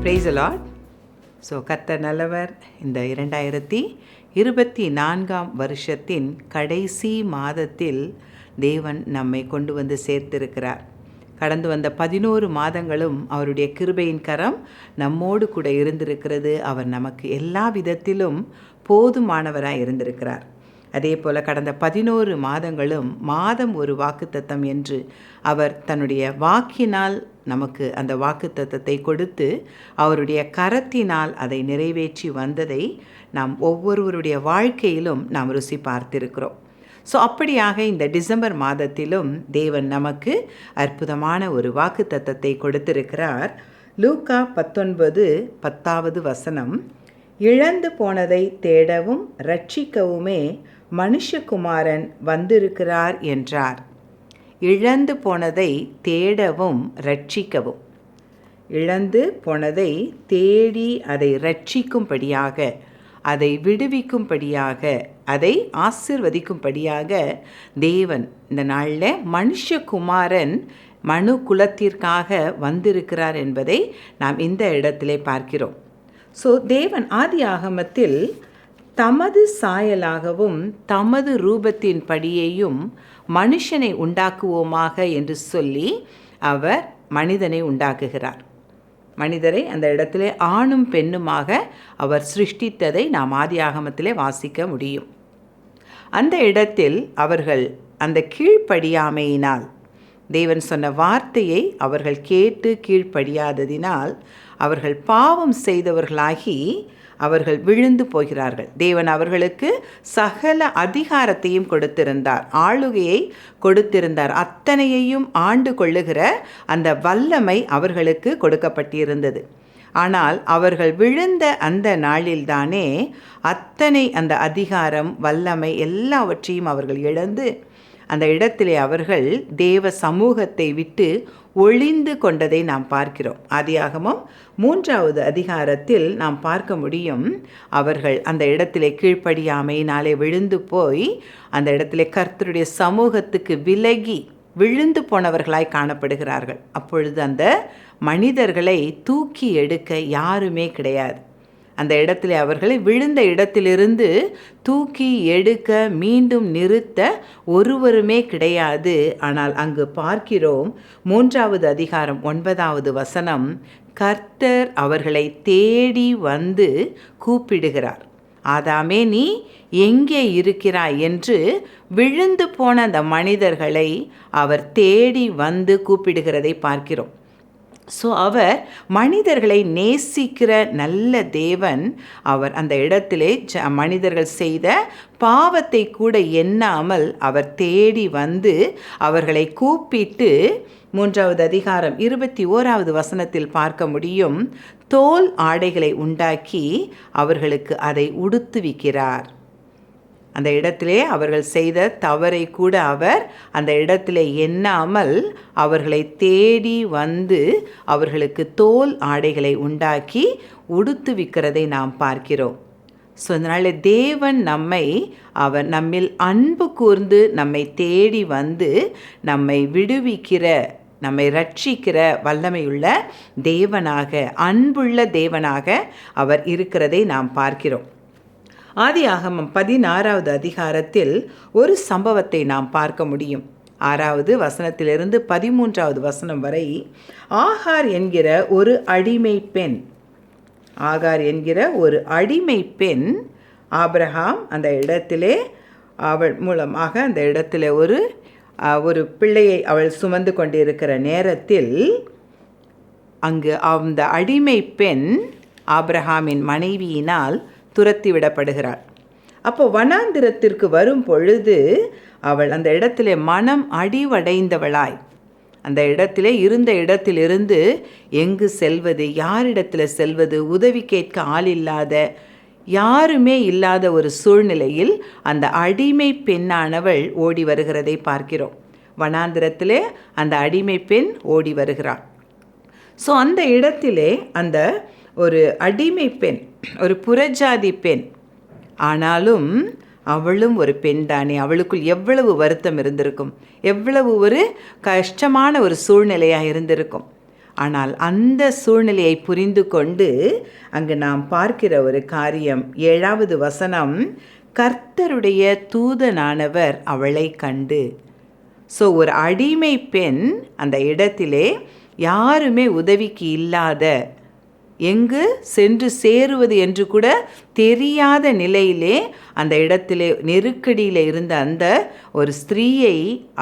Praise the Lord. So கர்த்தர் நல்லவர். இந்த 2024 வருஷத்தின் கடைசி மாதத்தில் தேவன் நம்மை கொண்டு வந்து சேர்த்திருக்கிறார். கடந்து வந்த 11 மாதங்களும் அவருடைய கிருபையின் கரம் நம்மோடு கூட இருந்திருக்கிறது. அவர் நமக்கு எல்லா விதத்திலும் போதுமானவராக இருந்திருக்கிறார். அதே போல் கடந்த 11 மாதங்களும் மாதம் ஒரு வாக்குத்தத்தம் என்று அவர் தன்னுடைய வாக்கினால் நமக்கு அந்த வாக்குத்தத்தத்தை கொடுத்து அவருடைய கரத்தினால் அதை நிறைவேற்றி வந்ததை நாம் ஒவ்வொருவருடைய வாழ்க்கையிலும் நாம் ருசி பார்த்திருக்கிறோம். ஸோ அப்படியாக இந்த டிசம்பர் மாதத்திலும் தேவன் நமக்கு அற்புதமான ஒரு வாக்குத்தத்தத்தை கொடுத்திருக்கிறார். லூக்கா 19:10 இழந்து போனதை தேடவும் ரட்சிக்கவுமே மனுஷகுமாரன் வந்திருக்கிறார் என்றார். இழந்து போனதை தேடவும் ரட்சிக்கவும், இழந்து போனதை தேடி அதை ரட்சிக்கும்படியாக, அதை விடுவிக்கும்படியாக, அதை ஆசீர்வதிக்கும்படியாக தேவன் இந்த நாளில் மனுஷகுமாரன் மனு குலத்திற்காக வந்திருக்கிறார் என்பதை நாம் இந்த இடத்திலே பார்க்கிறோம். ஸோ தேவன் ஆதி ஆகமத்தில் தமது சாயலாகவும் தமது ரூபத்தின் படியையும் மனுஷனை உண்டாக்குவோமாக என்று சொல்லி அவர் மனிதனை உண்டாக்குகிறார். மனிதரை அந்த இடத்திலே ஆணும் பெண்ணுமாக அவர் சிருஷ்டித்ததை நாம் ஆதி ஆகமத்திலே வாசிக்க முடியும். அந்த இடத்தில் அவர்கள் அந்த கீழ்ப்படியாமையினால், தேவன் சொன்ன வார்த்தையை அவர்கள் கேட்டு கீழ்ப்படியாததினால் அவர்கள் பாவம் செய்தவர்களாகி அவர்கள் விழுந்து போகிறார்கள். தேவன் அவர்களுக்கு சகல அதிகாரத்தையும் கொடுத்திருந்தார், ஆளுகையை கொடுத்திருந்தார். அத்தனையையும் ஆண்டு கொள்ளுகிற அந்த வல்லமை அவர்களுக்கு கொடுக்கப்பட்டிருந்தது. ஆனால் அவர்கள் விழுந்த அந்த நாளில்தானே அத்தனை அந்த அதிகாரம், வல்லமை எல்லாவற்றையும் அவர்கள் இழந்து அந்த இடத்திலே அவர்கள் தேவ சமூகத்தை விட்டு ஒளிந்து கொண்டதை நாம் பார்க்கிறோம். ஆதியாகமம் 3 நாம் பார்க்க முடியும். அவர்கள் அந்த இடத்திலே கீழ்ப்படியாமையினாலே விழுந்து போய் அந்த இடத்திலே கர்த்தருடைய சமூகத்துக்கு விலகி விழுந்து போனவர்களாய் காணப்படுகிறார்கள். அப்பொழுது அந்த மனிதர்களை தூக்கி எடுக்க யாருமே கிடையாது. அந்த இடத்துல அவர்களை விழுந்த இடத்திலிருந்து தூக்கி எடுக்க மீண்டும் நிறுத்த ஒருவருமே கிடையாது. ஆனால் அங்கு பார்க்கிறோம் 3:9 கர்த்தர் அவர்களை தேடி வந்து கூப்பிடுகிறார். ஆதாமே, நீ எங்கே இருக்கிறாய் என்று விழுந்து போன அந்த மனிதர்களை அவர் தேடி வந்து கூப்பிடுகிறதை பார்க்கிறோம். ஸோ அவர் மனிதர்களை நேசிக்கிற நல்ல தேவன். அவர் அந்த இடத்திலே மனிதர்கள் செய்த பாவத்தை கூட எண்ணாமல் அவர் தேடி வந்து அவர்களை கூப்பிட்டு 3:21 பார்க்க முடியும். தோல் ஆடைகளை உண்டாக்கி அவர்களுக்கு அதை உடுத்துவிக்கிறார். அந்த இடத்திலே அவர்கள் செய்த தவறை கூட அவர் அந்த இடத்திலே எண்ணாமல் அவர்களை தேடி வந்து அவர்களுக்கு தோல் ஆடைகளை உண்டாக்கி உடுத்துவிக்கிறதை நாம் பார்க்கிறோம். ஸோ அதனால் தேவன் அவர் நம்மில் அன்பு கூர்ந்து நம்மை தேடி வந்து நம்மை விடுவிக்கிற, நம்மை ரட்சிக்கிற வல்லமையுள்ள தேவனாக, அன்புள்ள தேவனாக அவர் இருக்கிறதை நாம் பார்க்கிறோம். ஆதியாகமம் 16 ஒரு சம்பவத்தை நாம் பார்க்க முடியும். 6 13 வரை ஆகார் என்கிற ஒரு அடிமை பெண், ஆபிரகாம் அந்த இடத்திலே அவள் மூலமாக அந்த இடத்திலே ஒரு பிள்ளையை அவள் சுமந்து கொண்டிருக்கிற நேரத்தில் அங்கு அந்த அடிமை பெண் ஆபிரகாமின் மனைவியினால் துரத்தி விடப்படுகிறாள். அப்போ வனாந்திரத்திற்கு வரும் பொழுது அவள் அந்த இடத்திலே மனம் அடிவடைந்தவளாய் அந்த இடத்திலே இருந்த இடத்திலிருந்து எங்கு செல்வது, யாரிடத்தில் செல்வது, உதவி கேட்க ஆள் இல்லாத, யாருமே இல்லாத ஒரு சூழ்நிலையில் அந்த அடிமை பெண்ணானவள் ஓடி வருகிறதை பார்க்கிறோம். வனாந்திரத்திலே அந்த அடிமை பெண் ஓடி வருகிறாள். ஸோ அந்த இடத்திலே அந்த ஒரு அடிமை பெண், ஒரு புறஜாதி பெண், ஆனாலும் அவளும் ஒரு பெண் தானே. அவளுக்குள் எவ்வளவு வருத்தம் இருந்திருக்கும், எவ்வளவு ஒரு கஷ்டமான ஒரு சூழ்நிலையாக இருந்திருக்கும். ஆனால் அந்த சூழ்நிலையை புரிந்து கொண்டு அங்கு நாம் பார்க்கிற ஒரு காரியம் 7வது வசனம், கர்த்தருடைய தூதனானவர் அவளை கண்டு. ஸோ ஒரு அடிமை பெண் அந்த இடத்திலே யாருமே உதவிக்கு இல்லாத, எங்கு சென்று சேருவது என்று கூட தெரியாத நிலையிலே அந்த இடத்திலே நெருக்கடியில் இருந்த அந்த ஒரு ஸ்திரீயை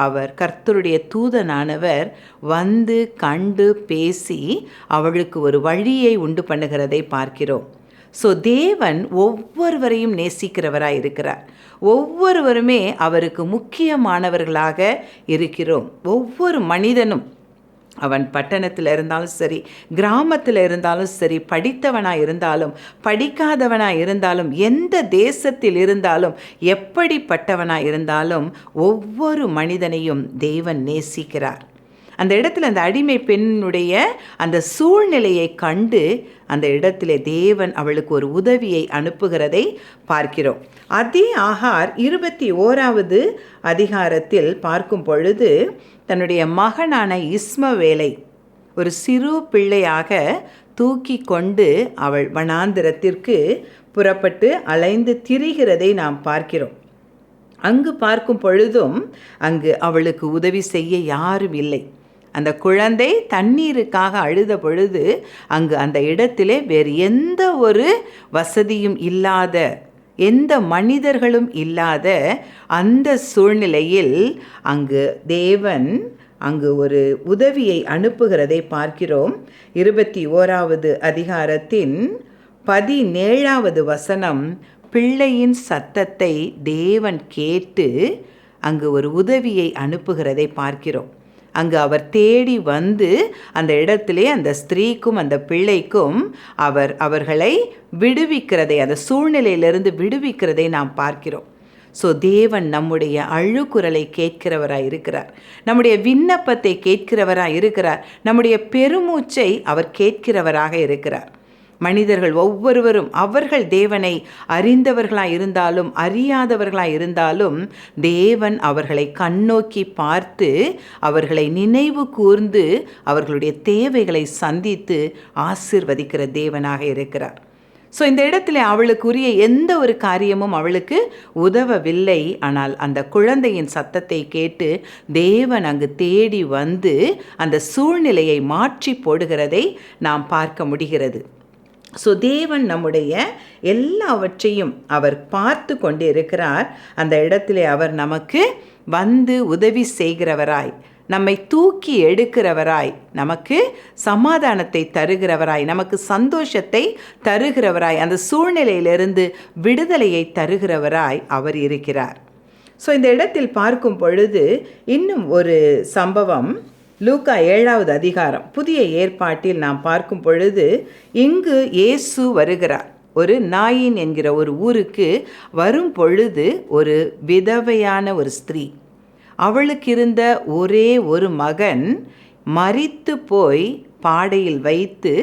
அவர் கர்த்தருடைய தூதனானவர் வந்து கண்டு பேசி அவளுக்கு ஒரு வழியை உண்டு பண்ணுகிறதை பார்க்கிறோம். ஸோ தேவன் ஒவ்வொருவரையும் நேசிக்கிறவராய் இருக்கிறார். ஒவ்வொருவருமே அவருக்கு முக்கியமானவர்களாக இருக்கிறோம். ஒவ்வொரு மனிதனும், அவன் பட்டணத்தில் இருந்தாலும் சரி, கிராமத்தில் இருந்தாலும் சரி, படித்தவனாக இருந்தாலும் படிக்காதவனாக இருந்தாலும், எந்த தேசத்தில் இருந்தாலும், எப்படிப்பட்டவனாக இருந்தாலும் ஒவ்வொரு மனிதனையும் தேவன் நேசிக்கிறார். அந்த இடத்துல அந்த அடிமை பெண்ணுடைய அந்த சூழ்நிலையை கண்டு அந்த இடத்திலே தேவன் அவளுக்கு ஒரு உதவியை அனுப்புகிறதை பார்க்கிறோம். அதே ஆகார் 21வது அதிகாரத்தில் பார்க்கும் பொழுது தன்னுடைய மகனான இஸ்மவேலை ஒரு சிறு பிள்ளையாக தூக்கி கொண்டு அவள் வனாந்திரத்திற்கு புறப்பட்டு அலைந்து திரிகிறதை நாம் பார்க்கிறோம். அங்கு பார்க்கும் பொழுதும் அங்கு அவளுக்கு உதவி செய்ய யாரும் இல்லை. அந்த குழந்தை தண்ணீருக்காக அழுத பொழுது அங்கு அந்த இடத்திலே வேறு எந்த ஒரு வசதியும் இல்லாத, எந்த மனிதர்களும் இல்லாத அந்த சூழ்நிலையில் அங்கு தேவன் அங்கு ஒரு உதவியை அனுப்புகிறதை பார்க்கிறோம். 21வது அதிகாரத்தின் 17வது வசனம், பிள்ளையின் சத்தத்தை தேவன் கேட்டு அங்கு ஒரு உதவியை அனுப்புகிறதை பார்க்கிறோம். அங்கு அவர் தேடி வந்து அந்த இடத்திலே அந்த ஸ்திரீக்கும் அந்த பிள்ளைக்கும் அவர்களை விடுவிக்கிறதை, அந்த சூழ்நிலையிலிருந்து விடுவிக்கிறதை நாம் பார்க்கிறோம். ஸோ தேவன் நம்முடைய அழுகுரலை கேட்கிறவராய் இருக்கிறார். நம்முடைய விண்ணப்பத்தை கேட்கிறவராய் இருக்கிறார். நம்முடைய பெருமூச்சை அவர் கேட்கிறவராக இருக்கிறார். மனிதர்கள் ஒவ்வொருவரும் அவர்கள் தேவனை அறிந்தவர்களாய் இருந்தாலும் அறியாதவர்களாய் இருந்தாலும் தேவன் அவர்களை கண்ணோக்கி பார்த்து அவர்களை நினைவு கூர்ந்து அவர்களுடைய தேவைகளை சந்தித்து ஆசீர்வதிக்கிற தேவனாக இருக்கிறார். ஸோ இந்த இடத்துல அவளுக்குரிய எந்த ஒரு காரியமும் அவளுக்கு உதவவில்லை. ஆனால் அந்த குழந்தையின் சத்தத்தை கேட்டு தேவன் அங்கு தேடி வந்து அந்த சூழ்நிலையை மாற்றி போடுகிறதை நாம் பார்க்க முடிகிறது. ஸோ தேவன் நம்முடைய எல்லாவற்றையும் அவர் பார்த்து கொண்டு இருக்கிறார். அந்த இடத்திலே அவர் நமக்கு வந்து உதவி செய்கிறவராய், நம்மை தூக்கி எடுக்கிறவராய், நமக்கு சமாதானத்தை தருகிறவராய், நமக்கு சந்தோஷத்தை தருகிறவராய், அந்த சூழ்நிலையிலிருந்து விடுதலையை தருகிறவராய் அவர் இருக்கிறார். ஸோ இந்த இடத்தில் பார்க்கும் பொழுது இன்னும் ஒரு சம்பவம், லூக்கா 7வது அதிகாரம் புதிய ஏற்பாட்டில் நாம் பார்க்கும் பொழுது இங்கு இயேசு வருகிறார். ஒரு நாயின் என்கிற ஒரு ஊருக்கு வரும் பொழுது ஒரு விதவையான ஒரு ஸ்திரீ, அவளுக்கு இருந்த ஒரே ஒரு மகன் மரித்து போய் பாடையில் வைத்து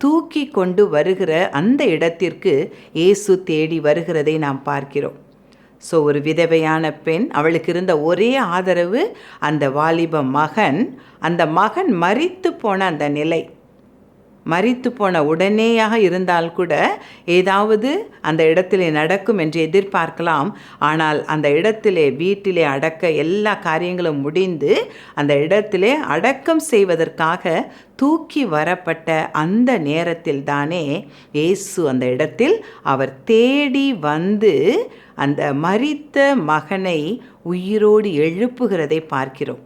தூக்கி கொண்டு வருகிற அந்த இடத்திற்கு இயேசு தேடி வருகிறதை நாம் பார்க்கிறோம். ஸோ ஒரு விதவையான பெண், அவளுக்கு இருந்த ஒரே ஆதரவு அந்த வாலிப மகன். அந்த மகன் மரித்து போன அந்த நிலை, மரித்து போன உடனேயாக இருந்தால் கூட ஏதாவது அந்த இடத்திலே நடக்கும் என்று எதிர்பார்க்கலாம். ஆனால் அந்த இடத்திலே வீட்டிலே அடக்க எல்லா காரியங்களும் முடிந்து அந்த இடத்திலே அடக்கம் செய்வதற்காக தூக்கி வரப்பட்ட அந்த நேரத்தில் தானே இயேசு அந்த இடத்தில் அவர் தேடி வந்து அந்த மரித்த மகனை உயிரோடு எழுப்புகிறதை பார்க்கிறோம்.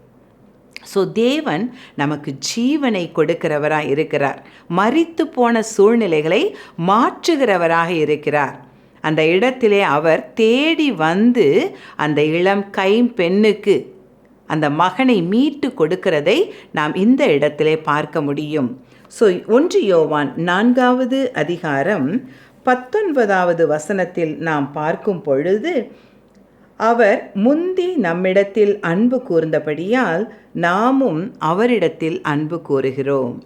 ஸோ தேவன் நமக்கு ஜீவனை கொடுக்கிறவராக இருக்கிறார். மரித்து போன சூழ்நிலைகளை மாற்றுகிறவராக இருக்கிறார். அந்த இடத்திலே அவர் தேடி வந்து அந்த இளம் கைம்பெண்ணுக்கு அந்த மகனை மீட்டு கொடுக்கிறதை நாம் இந்த இடத்திலே பார்க்க முடியும். ஸோ 1 யோவான் 4வது அதிகாரம் 19வது வசனத்தில் நாம் பார்க்கும் பொழுது, அவர் முந்தி நம்மிடத்தில் அன்பு கூர்ந்தபடியால் நாமும் அவரிடத்தில் அன்பு கூறுகிறோம்.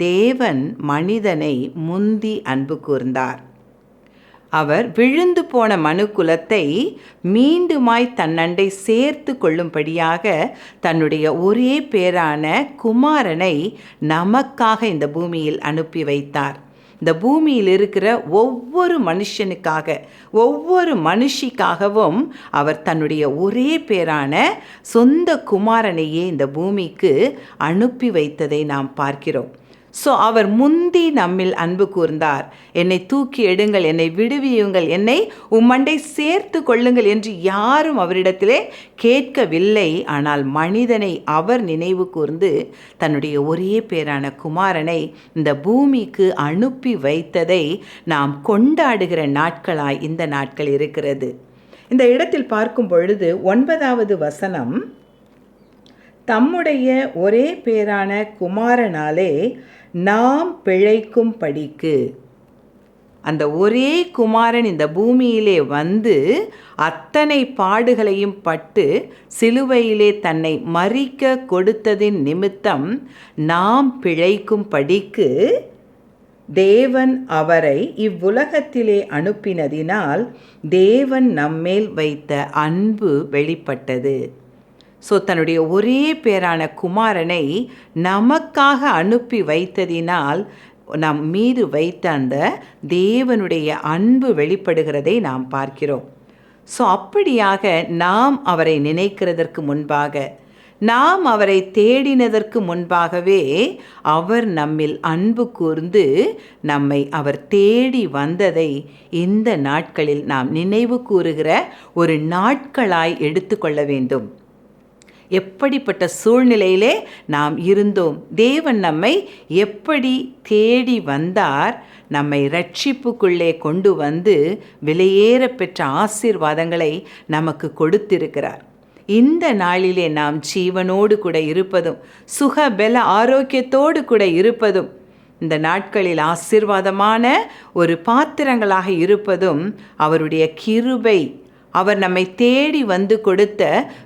தேவன் மனிதனை முந்தி அன்பு கூர்ந்தார். அவர் விழுந்து போன மனுக்குலத்தை மீண்டுமாய் தன்னண்டை சேர்த்து கொள்ளும்படியாக தன்னுடைய ஒரே பேரான குமாரனை நமக்காக இந்த பூமியில் அனுப்பி வைத்தார். இந்த பூமியில் இருக்கிற ஒவ்வொரு மனுஷனுக்காக, ஒவ்வொரு மனுஷிக்காகவும் அவர் தன்னுடைய ஒரே பேரான சொந்த குமாரனையே இந்த பூமிக்கு அனுப்பி வைத்ததை நாம் பார்க்கிறோம். அவர் முந்தி நம்மில் அன்பு கூர்ந்தார். என்னை தூக்கி எடுங்கள், என்னை விடுவியுங்கள், என்னை உம்மண்டை சேர்த்து கொள்ளுங்கள் என்று யாரும் அவரிடத்திலே கேட்கவில்லை. ஆனால் மனிதனை அவர் நினைவு கூர்ந்து தன்னுடைய ஒரே பேரான குமாரனை இந்த பூமிக்கு அனுப்பி வைத்ததை நாம் கொண்டாடுகிற நாட்களாய் இந்த நாட்கள் இருக்கிறது. இந்த இடத்தில் பார்க்கும் பொழுது 9வது வசனம், தம்முடைய ஒரே பேரான குமாரனாலே நாம் பிழைக்கும் படிக்கு. அந்த ஒரே குமாரன் இந்த பூமியிலே வந்து அத்தனை பாடுகளையும் பட்டு சிலுவையிலே தன்னை மரிக்க கொடுத்ததின் நிமித்தம் நாம் பிழைக்கும் படிக்கு தேவன் அவரை இவ்வுலகத்திலே அனுப்பினதினால் தேவன் நம்மேல் வைத்த அன்பு வெளிப்பட்டது. தன்னுடைய ஒரே பேரான குமாரனை நமக்காக அனுப்பி வைத்ததினால் நம் மீது வைத்த அந்த தேவனுடைய அன்பு வெளிப்படுகிறதை நாம் பார்க்கிறோம். அப்படியாக நாம் அவரை நினைக்கிறதற்கு முன்பாக, நாம் அவரை தேடினதற்கு முன்பாகவே அவர் நம்மில் அன்பு கூர்ந்து நம்மை அவர் தேடி வந்ததை இந்த நாட்களில் நாம் நினைவு கூறுகிற ஒரு நாட்களாய் எடுத்துக்கொள்ள வேண்டும். எப்படிப்பட்ட சூழ்நிலையிலே நாம் இருந்தோம், தேவன் நம்மை எப்படி தேடி வந்தார், நம்மை இரட்சிப்புக்குள்ளே கொண்டு வந்து விலையேற பெற்ற ஆசீர்வாதங்களை நமக்கு கொடுத்திருக்கிறார். இந்த நாளிலே நாம் ஜீவனோடு கூட இருப்பதும் சுகபல ஆரோக்கியத்தோடு கூட இருப்பதும், இந்த நாட்களில் ஆசீர்வாதமான ஒரு பாத்திரங்களாக இருப்பதும் அவருடைய கிருபை, அவர் நம்மை தேடி வந்து கொடுத்த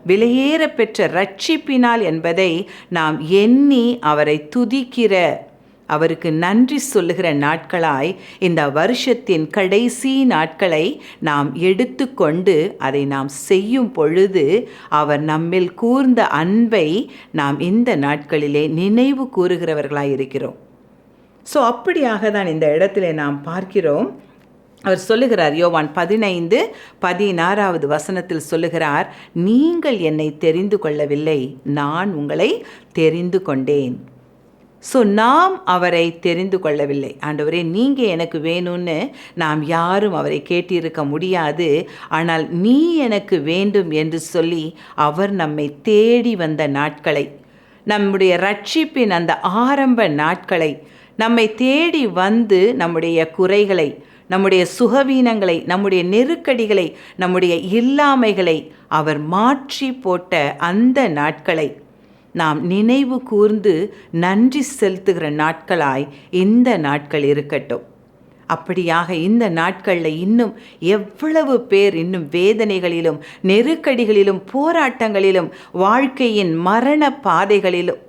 விலையேற பெற்ற இரட்சிப்பினால் என்பதை நாம் எண்ணி அவரை துதிக்கிற, அவருக்கு நன்றி சொல்லுகிற நாட்களாய் இந்த வருஷத்தின் கடைசி நாட்களை நாம் எடுத்துக்கொண்டு அதை நாம் செய்யும் பொழுது அவர் நம்மில் கூர்ந்த அன்பை நாம் இந்த நாட்களிலே நினைவு கூறுகிறவர்களாய் இருக்கிறோம். அப்படியாக தான் இந்த இடத்துல நாம் பார்க்கிறோம். அவர் சொல்லுகிறார், யோவான் 15:16 வசனத்தில் சொல்லுகிறார், நீங்கள் என்னை தெரிந்து கொள்ளவில்லை, நான் உங்களை தெரிந்து கொண்டேன். நாம் அவரை தெரிந்து கொள்ளவில்லை. ஆண்டவரே, நீங்கள் எனக்கு வேணும்னு நாம் யாரும் அவரை கேட்டிருக்க முடியாது. ஆனால் நீ எனக்கு வேண்டும் என்று சொல்லி அவர் நம்மை தேடி வந்த நாட்களை, நம்முடைய ரட்சிப்பின் அந்த ஆரம்ப நாட்களை, நம்மை தேடி வந்து நம்முடைய குறைகளை, நம்முடைய சுகவீனங்களை, நம்முடைய நெருக்கடிகளை, நம்முடைய இல்லாமைகளை அவர் மாற்றி போட்ட அந்த நாட்களை நாம் நினைவு கூர்ந்து நன்றி செலுத்துகிற நாட்களாய் இந்த நாட்கள் இருக்கட்டும். அப்படியாக இந்த நாட்களில் இன்னும் எவ்வளவு பேர் இன்னும் வேதனைகளிலும் நெருக்கடிகளிலும் போராட்டங்களிலும் வாழ்க்கையின் மரண பாதைகளிலும்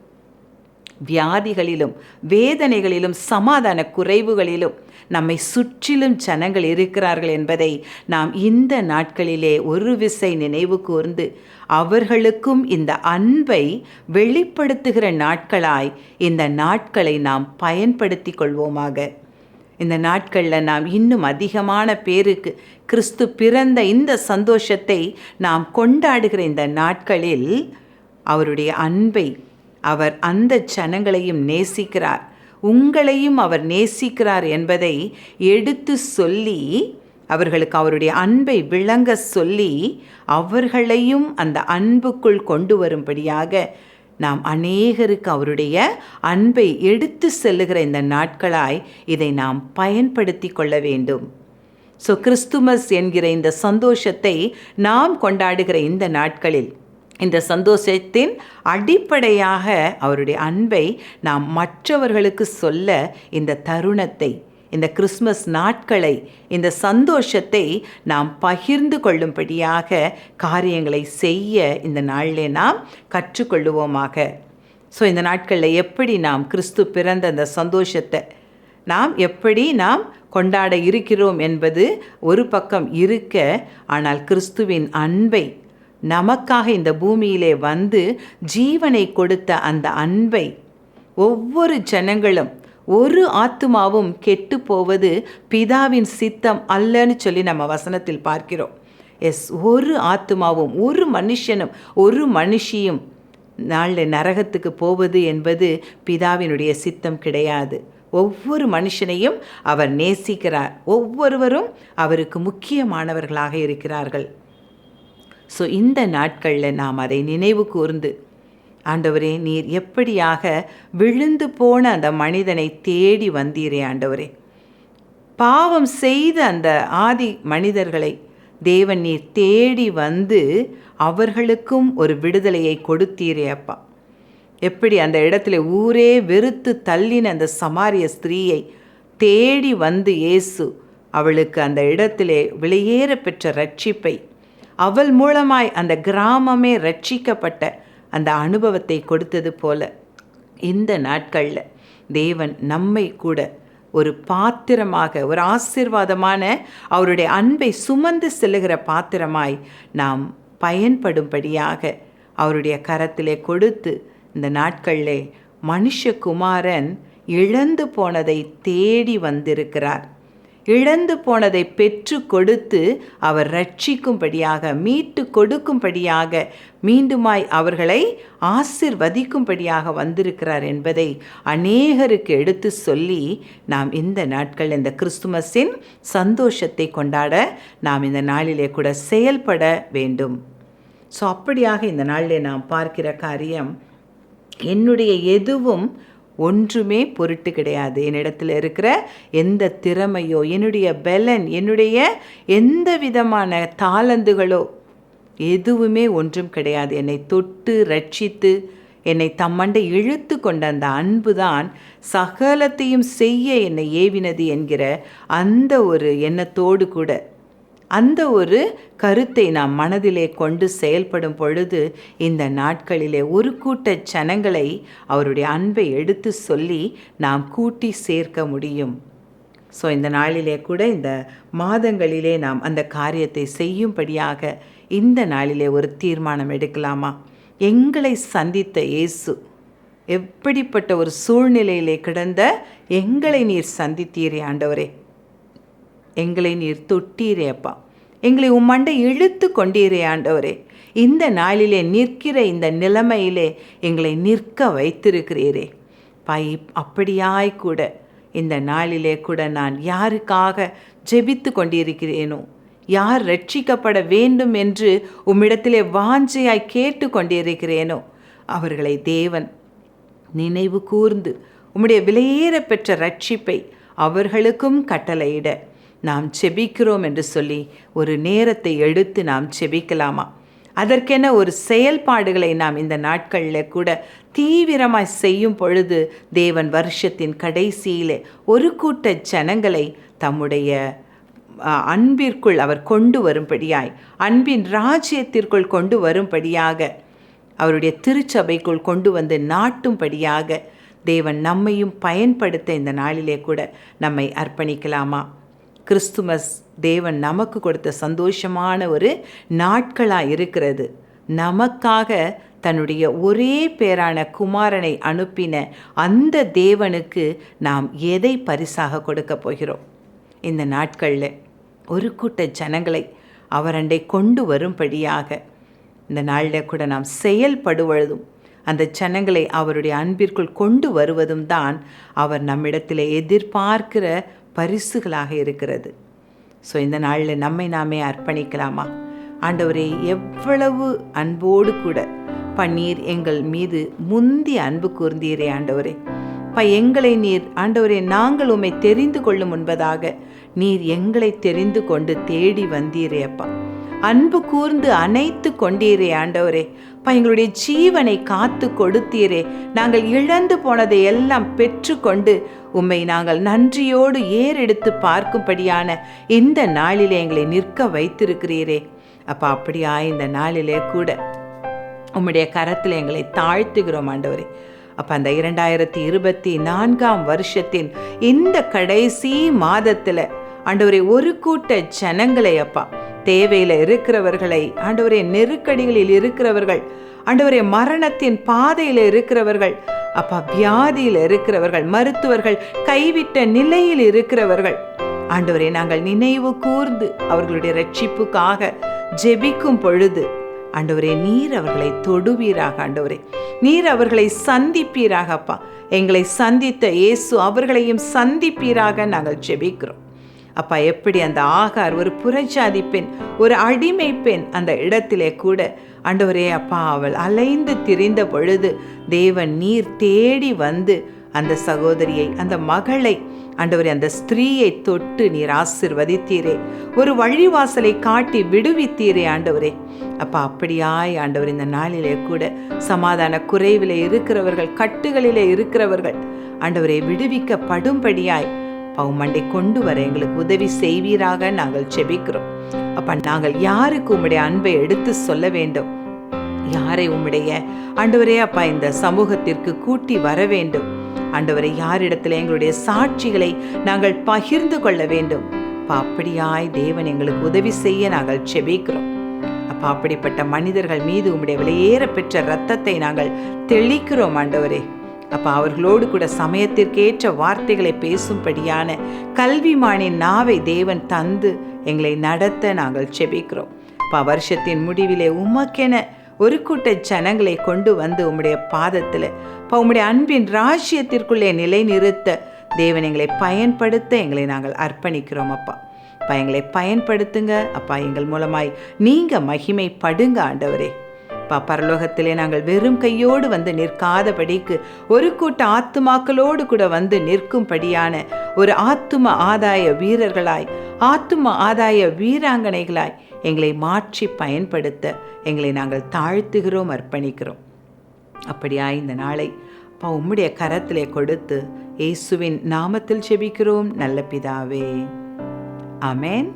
வியாதிகளிலும் வேதனைகளிலும் சமாதான குறைவுகளிலும் நம்மை சுற்றிலும் ஜனங்கள் இருக்கிறார்கள் என்பதை நாம் இந்த நாட்களிலே ஒரு விசை நினைவு கூர்ந்து அவர்களுக்கும் இந்த அன்பை வெளிப்படுத்துகிற நாட்களாய் இந்த நாட்களை நாம் பயன்படுத்தி கொள்வோமாக. இந்த நாட்களில் நாம் இன்னும் அதிகமான பேருக்கு கிறிஸ்து பிறந்த இந்த சந்தோஷத்தை நாம் கொண்டாடுகிற இந்த நாட்களில் அவருடைய அன்பை, அவர் அந்த ஜனங்களையும் நேசிக்கிறார், உங்களையும் அவர் நேசிக்கிறார் என்பதை எடுத்து சொல்லி, அவர்களுக்கு அவருடைய அன்பை விளங்க சொல்லி அவர்களையும் அந்த அன்புக்குள் கொண்டு வரும்படியாக நாம் அநேகருக்கு அவருடைய அன்பை எடுத்து செல்லுகிற இந்த நாட்களாய் இதை நாம் பயன்படுத்தி கொள்ள வேண்டும். கிறிஸ்துமஸ் என்கிற இந்த சந்தோஷத்தை நாம் கொண்டாடுகிற இந்த நாட்களில் இந்த சந்தோஷத்தின் அடிப்படையாக அவருடைய அன்பை நாம் மற்றவர்களுக்கு சொல்ல இந்த தருணத்தை, இந்த கிறிஸ்மஸ் நாட்களை, இந்த சந்தோஷத்தை நாம் பகிர்ந்து கொள்ளும்படியாக காரியங்களை செய்ய இந்த நாளிலே நாம் கற்றுக்கொள்ளுவோமாக. இந்த நாட்களில் எப்படி நாம் கிறிஸ்து பிறந்த அந்த சந்தோஷத்தை நாம் எப்படி கொண்டாட இருக்கிறோம் என்பது ஒரு பக்கம் இருக்க, ஆனால் கிறிஸ்துவின் அன்பை, நமக்காக இந்த பூமியிலே வந்து ஜீவனை கொடுத்த அந்த அன்பை ஒவ்வொரு ஜனங்களும், ஒரு ஆத்துமாவும் கெட்டு போவது பிதாவின் சித்தம் அல்லன்னு சொல்லி நம்ம வசனத்தில் பார்க்கிறோம். ஒரு ஆத்துமாவும், ஒரு மனுஷனும், ஒரு மனுஷியும் நாளில் நரகத்துக்கு போவது என்பது பிதாவினுடைய சித்தம் கிடையாது. ஒவ்வொரு மனுஷனையும் அவர் நேசிக்கிறார். ஒவ்வொருவரும் அவருக்கு முக்கியமானவர்களாக இருக்கிறார்கள். ஸோ இந்த நாட்களில் நாம் அதை நினைவு கூர்ந்து, ஆண்டவரே, நீர் எப்படியாக விழுந்து போன அந்த மனிதனை தேடி வந்தீரே ஆண்டவரே, பாவம் செய்த அந்த ஆதி மனிதர்களை தேவன் நீர் தேடி வந்து அவர்களுக்கும் ஒரு விடுதலையை கொடுத்தீரே அப்பா. எப்படி அந்த இடத்துல ஊரே வெறுத்து தள்ளின அந்த சமாரிய ஸ்திரீயை தேடி வந்து இயேசு அவளுக்கு அந்த இடத்திலே விலையேற பெற்ற ரட்சிப்பை, அவள் மூலமாய் அந்த கிராமமே ரட்சிக்கப்பட்ட அந்த அனுபவத்தை கொடுத்தது போல, இந்த நாட்களில் தேவன் நம்மை கூட ஒரு பாத்திரமாக, ஒரு ஆசீர்வாதமான அவருடைய அன்பை சுமந்து செல்லுகிற பாத்திரமாய் நாம் பயன்படும்படியாக அவருடைய கரத்திலே கொடுத்து, இந்த நாட்களிலே மனுஷகுமாரன் இழந்து போனதை தேடி வந்திருக்கிறார். இழந்து போனதை பெற்று கொடுத்து அவர் ரட்சிக்கும்படியாக, மீட்டு கொடுக்கும்படியாக, மீண்டுமாய் அவர்களை ஆசிர்வதிக்கும்படியாக வந்திருக்கிறார் என்பதை அநேகருக்கு எடுத்து சொல்லி, நாம் இந்த நாட்கள் இந்த கிறிஸ்துமஸின் சந்தோஷத்தை கொண்டாட நாம் இந்த நாளிலே கூட செயல்பட வேண்டும். ஸோ அப்படியாக இந்த நாளிலே நாம் பார்க்கிற காரியம், என்னுடைய எதுவும் ஒன்றுமே பொருட்டு கிடையாது. என்னிடத்தில் இருக்கிற எந்த திறமையோ, என்னுடைய பலன், என்னுடைய எந்த விதமான தாளந்துகளோ எதுவுமே ஒன்றும் கிடையாது. என்னை தொட்டு ரட்சித்து என்னை தம்மண்டை இழுத்து கொண்ட அந்த அன்பு தான் சகலத்தையும் செய்ய என்னை ஏவினது என்கிற அந்த ஒரு எண்ணத்தோடு கூட, அந்த ஒரு கருத்தை நாம் மனதிலே கொண்டு செயல்படும் பொழுது, இந்த நாட்களிலே ஒரு கூட்ட ஜனங்களை அவருடைய அன்பை எடுத்து சொல்லி நாம் கூட்டி சேர்க்க முடியும். ஸோ இந்த நாளிலே கூட, இந்த மாதங்களிலே நாம் அந்த காரியத்தை செய்யும்படியாக இந்த நாளிலே ஒரு தீர்மானம் எடுக்கலாமா? எங்களை சந்தித்த இயேசு, எப்படிப்பட்ட ஒரு சூழ்நிலையிலே கிடந்த எங்களை நீர் சந்தித்தீரே ஆண்டவரே, எங்களை நீர் தொட்டீரே அப்பா, எங்களை உம்மண்டை இழுத்து கொண்டீரே ஆண்டவரே, இந்த நாளிலே நிற்கிற இந்த நிலைமையிலே எங்களை நிற்க வைத்திருக்கிறீரே அப்படியாய் கூட இந்த நாளிலே கூட நான் யாருக்காக ஜெபித்து கொண்டிருக்கிறேனோ, யார் ரட்சிக்கப்பட வேண்டும் என்று உம்மிடத்திலே வாஞ்சையாய் கேட்டு கொண்டிருக்கிறேனோ, அவர்களை தேவன் நினைவு கூர்ந்து உம்முடைய விலையேற பெற்ற ரட்சிப்பை அவர்களுக்கும் கட்டளையிட நாம் செபிக்கிறோம் என்று சொல்லி ஒரு நேரத்தை எடுத்து நாம் செபிக்கலாமா? அதற்கென ஒரு செயல்பாடுகளை நாம் இந்த நாட்களில் கூட தீவிரமாய் செய்யும் பொழுது, தேவன் வருஷத்தின் கடைசியிலே ஒரு கூட்ட ஜனங்களை தம்முடைய அன்பிற்குள் அவர் கொண்டு வரும்படியாய், அன்பின் ராஜ்யத்திற்குள் கொண்டு வரும்படியாக, அவருடைய திருச்சபைக்குள் கொண்டு வந்து நாட்டும்படியாக தேவன் நம்மையும் பயன்படுத்த இந்த நாளிலே கூட நம்மை அர்ப்பணிக்கலாமா? கிறிஸ்துமஸ் தேவன் நமக்கு கொடுத்த சந்தோஷமான ஒரு நாட்களாக இருக்கிறது. நமக்காக தன்னுடைய ஒரே பேரான குமாரனை அனுப்பின அந்த தேவனுக்கு நாம் எதை பரிசாக கொடுக்க போகிறோம்? இந்த நாட்களில் ஒரு கூட்ட ஜனங்களை அவரண்டை கொண்டு வரும்படியாக இந்த நாளில் கூட நாம் செயல்படுவதும், அந்த ஜனங்களை அவருடைய அன்பிற்குள் கொண்டு வருவதும் தான் அவர் நம்மிடத்தில் எதிர்பார்க்கிற பரிசுகளாக இருக்கிறது. ஸோ இந்த நாளில் நம்மை நாமே அர்ப்பணிக்கலாமா? ஆண்டவரே, எவ்வளவு அன்போடு கூட பன்னீர் எங்கள் மீது முந்தி அன்பு கூர்ந்தீரே ஆண்டவரே. எங்களை நீர் ஆண்டவரே, நாங்கள் உம்மை தெரிந்து கொள்ளும் முன்பதாக நீர் எங்களை தெரிந்து கொண்டு தேடி வந்தீரே அப்பா. அன்பு கூர்ந்து அணைத்து கொண்டீரே ஆண்டவரே. எங்களுடைய ஜீவனை காத்து கொடுத்தீரே. நாங்கள் இழந்து போனதை எல்லாம் பெற்றுக்கொண்டு உம்மை நாங்கள் நன்றியோடு ஏறெடுத்து பார்க்கும்படியான இந்த நாளிலே எங்களை நிற்க வைத்திருக்கிறீரே அப்பா. அப்படியா இந்த நாளிலே கூட உம்முடைய கரத்தில் எங்களை தாழ்த்துகிறோம் ஆண்டவரே. அப்போ அந்த 2024ஆம் வருஷத்தின் இந்த கடைசி மாதத்தில் ஆண்டவரே ஒரு கூட்ட ஜனங்களை அப்பா, தேவையில் இருக்கிறவர்களை ஆண்டவரே, நெருக்கடிகளில் இருக்கிறவர்கள் ஆண்டவரே, மரணத்தின் பாதையில் இருக்கிறவர்கள் அப்பா, வியாதியில் இருக்கிறவர்கள், மருத்துவர்கள் கைவிட்ட நிலையில் இருக்கிறவர்கள் ஆண்டவரே, நாங்கள் நினைவு கூர்ந்து அவர்களுடைய ரட்சிப்புக்காக ஜெபிக்கும் பொழுது ஆண்டவரே, நீர் அவர்களை தொடுவீராக. ஆண்டவரே, நீர் அவர்களை சந்திப்பீராக. அப்பா, எங்களை சந்தித்த இயேசு அவர்களையும் சந்திப்பீராக நாங்கள் ஜெபிக்கிறோம். அப்பா, எப்படி அந்த ஆகார் ஒரு புறஜாதி பெண், ஒரு அடிமை பெண், அந்த இடத்திலே கூட ஆண்டவரே அப்பா, அவள் அலைந்து திரிந்த பொழுது தேவன் நீர் தேடி வந்து அந்த சகோதரியை, அந்த மகளை ஆண்டவரே, அந்த ஸ்திரீயை தொட்டு நீர் ஆசீர்வதித்தீரே, ஒரு வழிவாசலை காட்டி விடுவித்தீரே ஆண்டவரே. அப்பா, அப்படியாய் ஆண்டவர் இந்த நாளிலே கூட சமாதான குறைவிலே இருக்கிறவர்கள், கட்டுகளிலே இருக்கிறவர்கள் ஆண்டவரை விடுவிக்கப்படும்படியாய் பவுமண்டை கொண்டு வர எங்களுக்கு உதவி செய்வீராக நாங்கள் செபிக்கிறோம். அப்பா, நாங்கள் யாருக்கு உம்முடைய அன்பை எடுத்து சொல்ல வேண்டும், யாரை உம்முடைய ஆண்டவரே அப்பா இந்த சமூகத்திற்கு கூட்டி வர வேண்டும், ஆண்டவரை யாரிடத்தில் எங்களுடைய சாட்சிகளை நாங்கள் பகிர்ந்து கொள்ள வேண்டும். அப்பா, அப்படியாய் தேவன் எங்களுக்கு உதவி செய்ய நாங்கள் செபிக்கிறோம். அப்பா, அப்படிப்பட்ட மனிதர்கள் மீது உம்முடைய விலையேற பெற்ற இரத்தத்தை நாங்கள் தெளிக்கிறோம் ஆண்டவரே. அப்பா, அவர்களோடு கூட சமயத்திற்கேற்ற வார்த்தைகளை பேசும்படியான கல்விமானின் நாவை தேவன் தந்து எங்களை நடத்த நாங்கள் செபிக்கிறோம். அப்பா, வருஷத்தின் முடிவிலே உமக்கென ஒரு கூட்ட ஜனங்களை கொண்டு வந்து உம்முடைய பாதத்தில் உம்முடைய அன்பின் ராஜ்யத்திற்குள்ளே நிலை நிறுத்த தேவன் எங்களை பயன்படுத்த எங்களை நாங்கள் அர்ப்பணிக்கிறோம். அப்பா, எங்களை பயன்படுத்துங்க அப்பா, எங்கள் மூலமாய் நீங்க மகிமைப்படுங்க ஆண்டவரே. பரலோகத்திலே நாங்கள் வெறும் கையோடு வந்து நிற்காதபடிக்கு ஒரு கூட்ட ஆத்துமாக்களோடு கூட வந்து நிற்கும்படியான ஒரு ஆத்தும ஆதாய வீரர்களாய், ஆத்தும ஆதாய வீராங்கனைகளாய் எங்களை மாற்றி பயன்படுத்த எங்களை நாங்கள் தாழ்த்துகிறோம், அர்ப்பணிக்கிறோம். அப்படியாய் இந்த நாளை உம்முடைய கரத்திலே கொடுத்து இயேசுவின் நாமத்தில் ஜெபிக்கிறோம் நல்ல பிதாவே. ஆமென்.